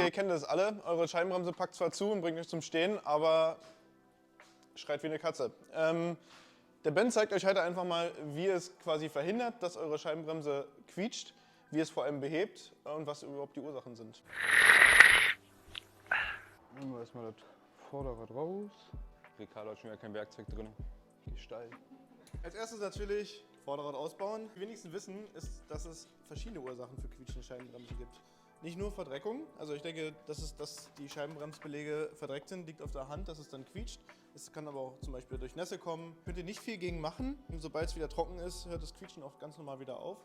ihr kennt das alle. Eure Scheibenbremse packt zwar zu und bringt euch zum Stehen, aber schreit wie eine Katze. Der Ben zeigt euch heute einfach mal, wie es quasi verhindert, dass eure Scheibenbremse quietscht, wie es vor allem behebt und was überhaupt die Ursachen sind. Nehmen wir erstmal das Vorderrad raus. Ricardo hat schon wieder kein Werkzeug drin. Ich geh steil. Als erstes natürlich Vorderrad ausbauen. Die wenigsten wissen, ist, dass es verschiedene Ursachen für quietschende Scheibenbremsen gibt. Nicht nur Verdreckung, also ich denke, dass die Scheibenbremsbeläge verdreckt sind, liegt auf der Hand, dass es dann quietscht. Es kann aber auch zum Beispiel durch Nässe kommen. Könnt ihr nicht viel gegen machen. Und sobald es wieder trocken ist, hört das Quietschen auch ganz normal wieder auf.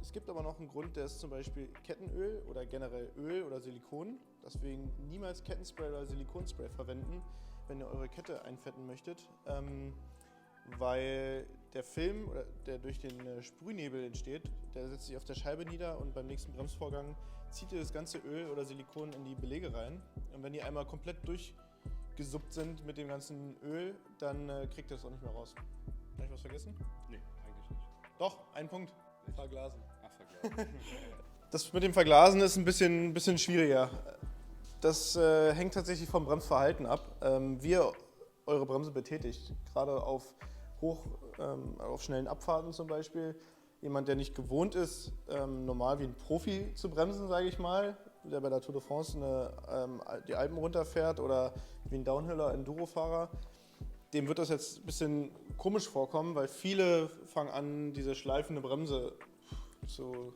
Es gibt aber noch einen Grund, der ist zum Beispiel Kettenöl oder generell Öl oder Silikon. Deswegen niemals Kettenspray oder Silikonspray verwenden, wenn ihr eure Kette einfetten möchtet. Weil der Film, der durch den Sprühnebel entsteht, der setzt sich auf der Scheibe nieder und beim nächsten Bremsvorgang zieht ihr das ganze Öl oder Silikon in die Belege rein. Und wenn die einmal komplett durchgesuppt sind mit dem ganzen Öl, dann kriegt ihr das auch nicht mehr raus. Habe ich was vergessen? Nee, eigentlich nicht. Doch, ein Punkt. Verglasen. Ach, verglasen. Das mit dem Verglasen ist ein bisschen schwieriger. Das hängt tatsächlich vom Bremsverhalten ab. Wie ihr eure Bremse betätigt, gerade auf auf schnellen Abfahrten zum Beispiel. Jemand, der nicht gewohnt ist, normal wie ein Profi zu bremsen, sage ich mal, der bei der Tour de France die Alpen runterfährt oder wie ein Downhiller, Enduro-Fahrer, dem wird das jetzt ein bisschen komisch vorkommen, weil viele fangen an, diese schleifende Bremse zu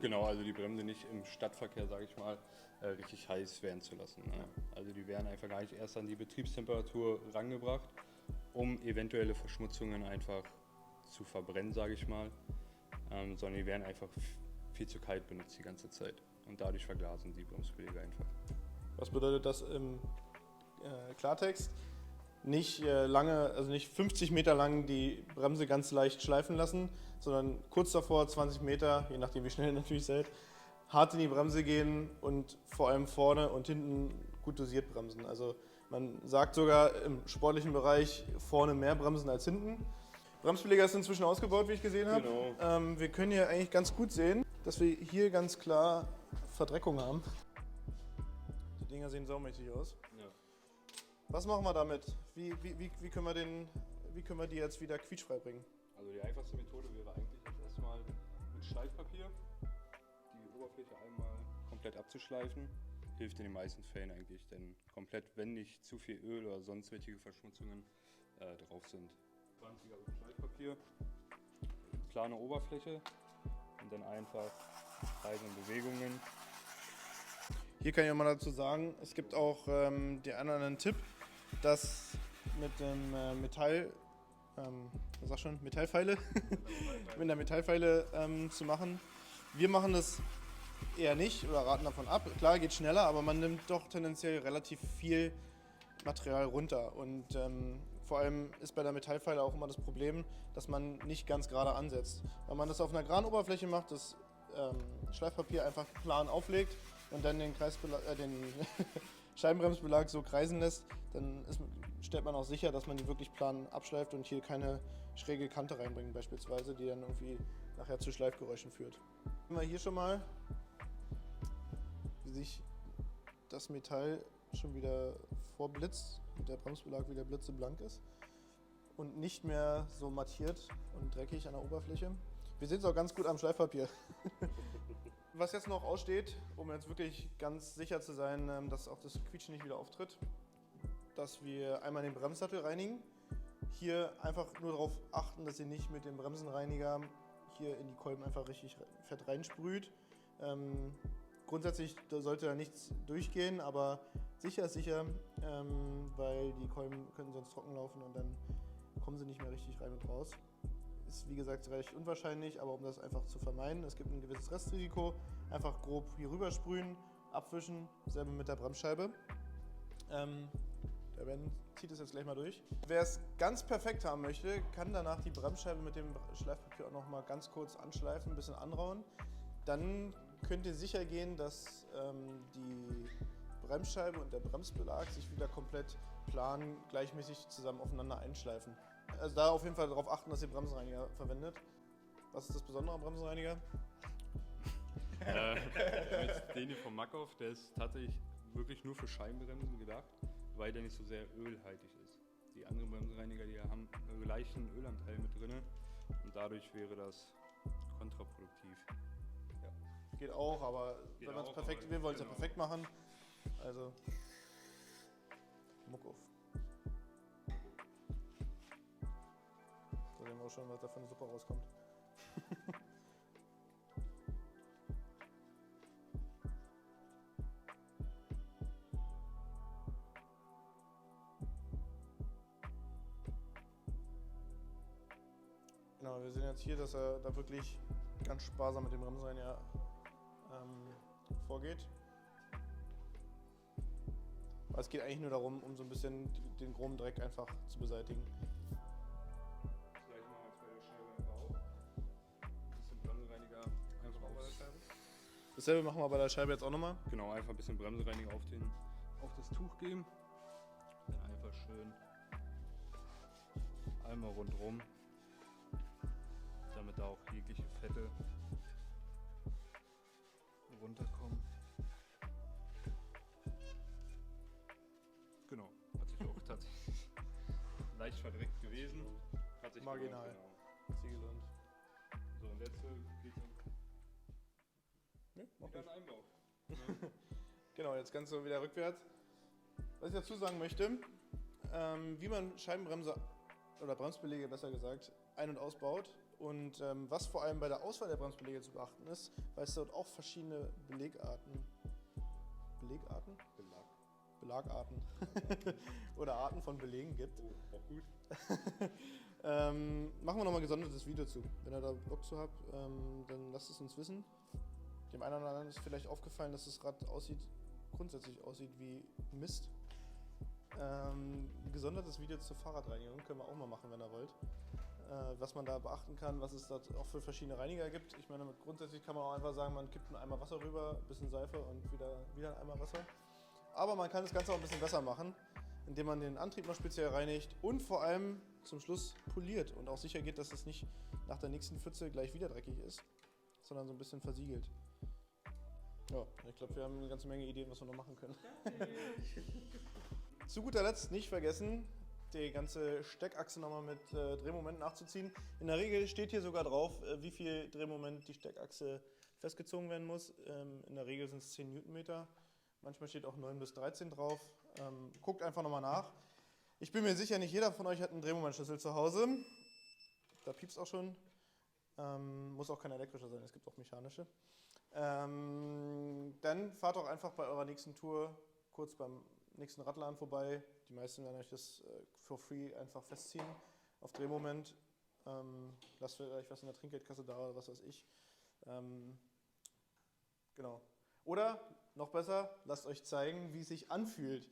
Genau, also die Bremse nicht im Stadtverkehr, sage ich mal, richtig heiß werden zu lassen. Ne? Also die werden einfach gar nicht erst an die Betriebstemperatur rangebracht, um eventuelle Verschmutzungen einfach zu verbrennen, sage ich mal, sondern die werden einfach viel zu kalt benutzt die ganze Zeit und dadurch verglasen die Bremsbeläge einfach. Was bedeutet das im Klartext? Nicht lange, also nicht 50 Meter lang die Bremse ganz leicht schleifen lassen, sondern kurz davor, 20 Meter, je nachdem wie schnell ihr natürlich seid, hart in die Bremse gehen und vor allem vorne und hinten gut dosiert bremsen. Also man sagt sogar im sportlichen Bereich vorne mehr bremsen als hinten. Bremsbeläger ist inzwischen ausgebaut, wie ich gesehen habe. Genau. Wir können hier eigentlich ganz gut sehen, dass wir hier ganz klar Verdreckung haben. Die Dinger sehen saumächtig aus. Ja. Was machen wir damit? Wie können wir die jetzt wieder quietschfrei bringen? Also die einfachste Methode wäre eigentlich jetzt erstmal mit Schleifpapier die Oberfläche einmal komplett abzuschleifen. Hilft in den meisten Fällen eigentlich, denn komplett, wenn nicht zu viel Öl oder sonstige Verschmutzungen drauf sind. 20er mit Schleifpapier, plane Oberfläche und dann einfach Kreise und Bewegungen. Hier kann ich mal dazu sagen, es gibt auch den einen oder anderen Tipp, das mit dem Metallpfeile mit der Metallpfeile zu machen. Wir machen das eher nicht oder raten davon ab. Klar, geht schneller, aber man nimmt doch tendenziell relativ viel Material runter. Und vor allem ist bei der Metallpfeile auch immer das Problem, dass man nicht ganz gerade ansetzt. Wenn man das auf einer geraden Oberfläche macht, das Schleifpapier einfach plan auflegt und dann den Scheibenbremsbelag so kreisen lässt, dann stellt man auch sicher, dass man die wirklich plan abschleift und hier keine schräge Kante reinbringt beispielsweise, die dann irgendwie nachher zu Schleifgeräuschen führt. Sehen wir hier schon mal, wie sich das Metall schon wieder vorblitzt und der Bremsbelag wieder blitzeblank ist und nicht mehr so mattiert und dreckig an der Oberfläche. Wir sehen es auch ganz gut am Schleifpapier. Was jetzt noch aussteht, um jetzt wirklich ganz sicher zu sein, dass auch das Quietschen nicht wieder auftritt, dass wir einmal den Bremssattel reinigen. Hier einfach nur darauf achten, dass ihr nicht mit dem Bremsenreiniger hier in die Kolben einfach richtig fett reinsprüht. Grundsätzlich sollte da nichts durchgehen, aber sicher ist sicher, weil die Kolben können sonst trocken laufen und dann kommen sie nicht mehr richtig rein und raus. Ist wie gesagt recht unwahrscheinlich, aber um das einfach zu vermeiden, es gibt ein gewisses Restrisiko, einfach grob hier rüber sprühen, abwischen, selber mit der Bremsscheibe. Der Ben zieht es jetzt gleich mal durch. Wer es ganz perfekt haben möchte, kann danach die Bremsscheibe mit dem Schleifpapier auch noch mal ganz kurz anschleifen, ein bisschen anrauen. Dann könnt ihr sicher gehen, dass die Bremsscheibe und der Bremsbelag sich wieder komplett plan gleichmäßig zusammen aufeinander einschleifen. Also da auf jeden Fall darauf achten, dass ihr Bremsenreiniger verwendet. Was ist das Besondere am Bremsenreiniger? Den hier vom Makov, der ist tatsächlich wirklich nur für Scheibenbremsen gedacht, weil der nicht so sehr ölhaltig ist. Die anderen Bremsenreiniger, die haben einen leichten Ölanteil mit drin und dadurch wäre das kontraproduktiv. Geht auch, aber Geht wenn man es auch, perfekt, aber wir wollen es ja genau. perfekt machen. Also, Muck auf. Da sehen wir auch schon, was da für eine Suppe rauskommt. Genau, wir sehen jetzt hier, dass er da wirklich ganz sparsam mit dem Bremsenreiniger vorgeht. Aber es geht eigentlich nur darum, um so ein bisschen den groben Dreck einfach zu beseitigen. Das gleiche machen wir jetzt bei der Scheibe einfach auch. Ein bisschen Bremsenreiniger einfach auf der Scheibe. Dasselbe machen wir bei der Scheibe jetzt auch nochmal. Genau, einfach ein bisschen Bremsenreiniger auf das Tuch geben. Dann einfach schön einmal rundherum, damit da auch jegliche Fette runterkommen. Genau, hat sich auch tatsächlich leicht verdreckt gewesen. Hat sich Marginal. gelohnt, genau. Ziegelund. So, und jetzt geht Ja, mach wieder ruhig. ein Einbau. Genau, jetzt kannst du wieder rückwärts. Was ich dazu sagen möchte, wie man Scheibenbremse oder Bremsbeläge besser gesagt ein- und ausbaut und was vor allem bei der Auswahl der Bremsbeläge zu beachten ist, weil es dort auch verschiedene Belagarten oder Arten von Belegen gibt. Oh, auch gut. Machen wir nochmal ein gesondertes Video zu. Wenn ihr da Bock zu habt, dann lasst es uns wissen. Dem einen oder anderen ist vielleicht aufgefallen, dass das Rad grundsätzlich aussieht wie Mist. Gesondertes Video zur Fahrradreinigung können wir auch mal machen, wenn ihr wollt. Was man da beachten kann, was es da auch für verschiedene Reiniger gibt. Ich meine, grundsätzlich kann man auch einfach sagen, man kippt einen Eimer Wasser rüber, ein bisschen Seife und wieder ein Eimer Wasser. Aber man kann das Ganze auch ein bisschen besser machen, indem man den Antrieb noch speziell reinigt und vor allem zum Schluss poliert und auch sicher geht, dass es nicht nach der nächsten Pfütze gleich wieder dreckig ist, sondern so ein bisschen versiegelt. Ja, ich glaube, wir haben eine ganze Menge Ideen, was wir noch machen können. Zu guter Letzt nicht vergessen, die ganze Steckachse nochmal mit Drehmoment nachzuziehen. In der Regel steht hier sogar drauf, wie viel Drehmoment die Steckachse festgezogen werden muss. In der Regel sind es 10 Newtonmeter. Manchmal steht auch 9 bis 13 drauf. Guckt einfach nochmal nach. Ich bin mir sicher, nicht jeder von euch hat einen Drehmomentschlüssel zu Hause. Da piepst auch schon. Muss auch kein elektrischer sein, es gibt auch mechanische. Dann fahrt doch einfach bei eurer nächsten Tour kurz beim nächsten Radladen vorbei. Die meisten werden euch das for free einfach festziehen auf Drehmoment. Lasst vielleicht was in der Trinkgeldkasse da oder was weiß ich. Genau. Oder noch besser, lasst euch zeigen, wie es sich anfühlt,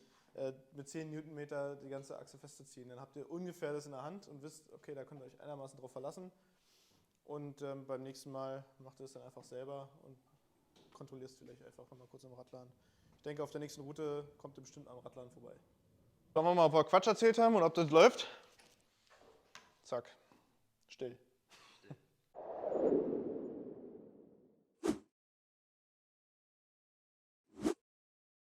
mit 10 Newtonmeter die ganze Achse festzuziehen. Dann habt ihr ungefähr das in der Hand und wisst, okay, da könnt ihr euch einigermaßen drauf verlassen. Und beim nächsten Mal macht ihr es dann einfach selber und kontrolliert es vielleicht einfach nochmal kurz im Radladen. Ich denke, auf der nächsten Route kommt ihr bestimmt am Radladen vorbei. Schauen wir mal, ob wir Quatsch erzählt haben und ob das läuft. Zack, still.